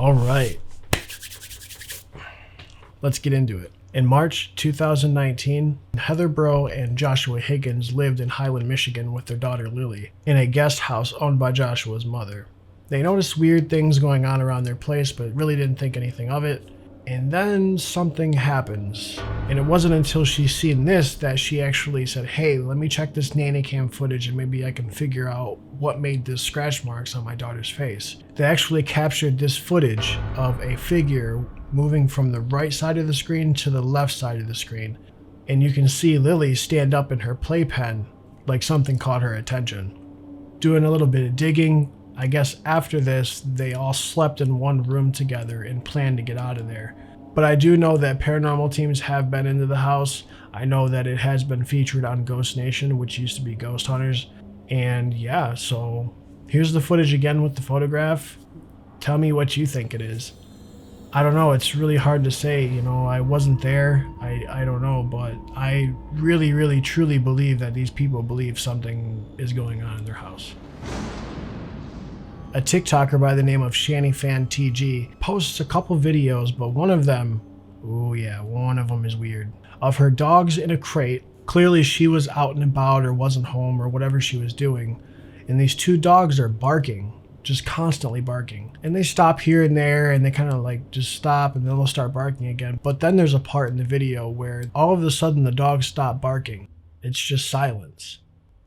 All right, let's get into it. In March 2019, Heather Bro and Joshua Higgins lived in Highland, Michigan with their daughter Lily in a guest house owned by Joshua's mother. They noticed weird things going on around their place, but really didn't think anything of it. And then something happens. And it wasn't until she's seen this that she actually said, hey, let me check this nanny cam footage and maybe I can figure out what made this scratch marks on my daughter's face. They actually captured this footage of a figure moving from the right side of the screen to the left side of the screen. And you can see Lily stand up in her playpen like something caught her attention. Doing a little bit of digging, I guess after this, they all slept in one room together and planned to get out of there. But I do know that paranormal teams have been into the house. I know that it has been featured on Ghost Nation, which used to be Ghost Hunters. And yeah, so here's the footage again with the photograph. Tell me what you think it is. I don't know, it's really hard to say, you know, I wasn't there, I don't know, but I really, truly believe that these people believe something is going on in their house. A TikToker by the name of ShannyFanTG posts a couple videos, but one of them, oh yeah, one of them is weird, of her dogs in a crate. Clearly she was out and about or wasn't home or whatever she was doing, and these two dogs are barking. Just constantly barking, and they stop here and there and they kind of like just stop and then they'll start barking again. But then there's a part in the video where all of a sudden the dogs stop barking. It's just silence,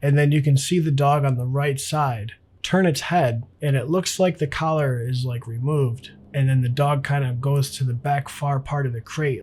and then you can see the dog on the right side turn its head and it looks like the collar is like removed, and then the dog kind of goes to the back far part of the crate.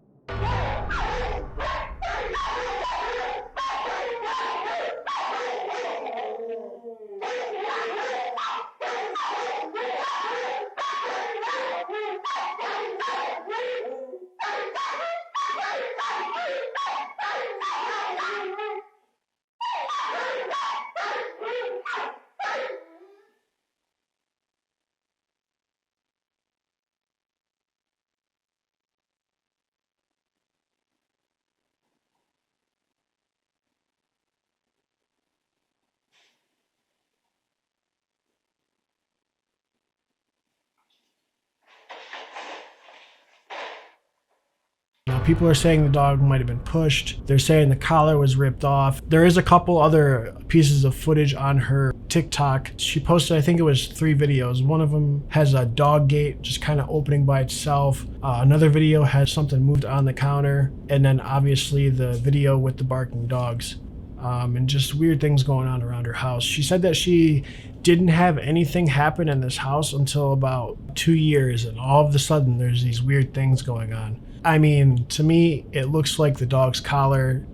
Now, people are saying the dog might have been pushed. They're saying the collar was ripped off. There is a couple other pieces of footage on her TikTok. She posted, I think it was 3 videos. One of them has a dog gate just kind of opening by itself. Another video has something moved on the counter. And then obviously the video with the barking dogs. And just weird things going on around her house. She said that she didn't have anything happen in this house until about 2 years. And all of a sudden there's these weird things going on. I mean, to me, it looks like the dog's collar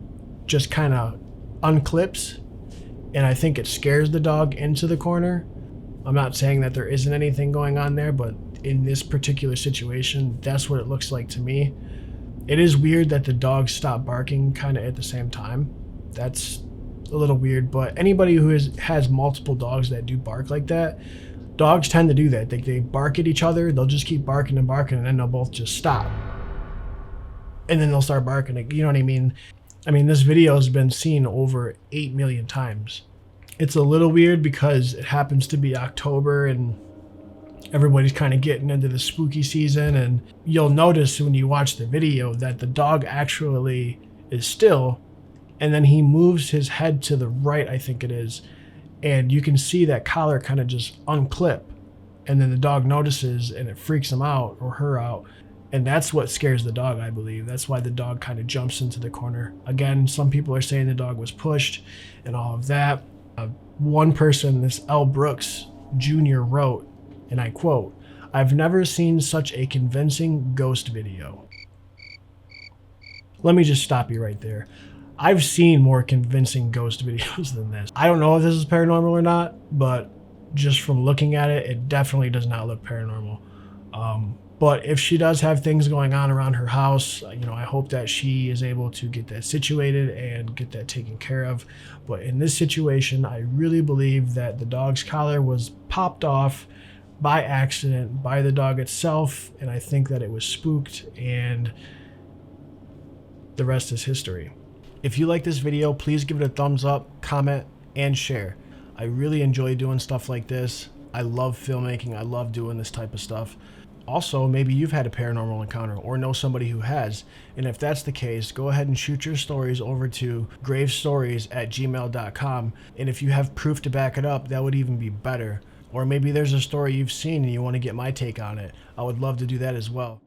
just kind of unclips, and I think it scares the dog into the corner. I'm not saying that there isn't anything going on there, but in this particular situation, that's what it looks like to me. It is weird that the dogs stop barking kind of at the same time. That's a little weird, but anybody who has multiple dogs that do bark like that, dogs tend to do that. They bark at each other, they'll just keep barking and barking, and then they'll both just stop. And then they'll start barking. You know what I mean? I mean, this video has been seen over 8 million times. It's a little weird because it happens to be October and everybody's kind of getting into the spooky season. And you'll notice when you watch the video that the dog actually is still, and then he moves his head to the right, I think it is. And you can see that collar kind of just unclip. And then the dog notices and it freaks him out or her out. And that's what scares the dog, I believe. That's why the dog kind of jumps into the corner. Again, some people are saying the dog was pushed and all of that. One person, this L. Brooks Jr. wrote, and I quote, "I've never seen such a convincing ghost video." Let me just stop you right there. I've seen more convincing ghost videos than this. I don't know if this is paranormal or not, but just from looking at it, it definitely does not look paranormal. But if she does have things going on around her house, you know, I hope that she is able to get that situated and get that taken care of. But in this situation, I really believe that the dog's collar was popped off by accident by the dog itself. And I think that it was spooked, and the rest is history. If you like this video, please give it a thumbs up, comment, and share. I really enjoy doing stuff like this. I love filmmaking. I love doing this type of stuff. Also, maybe you've had a paranormal encounter or know somebody who has. And if that's the case, go ahead and shoot your stories over to gravestorys@gmail.com. And if you have proof to back it up, that would even be better. Or maybe there's a story you've seen and you want to get my take on it. I would love to do that as well.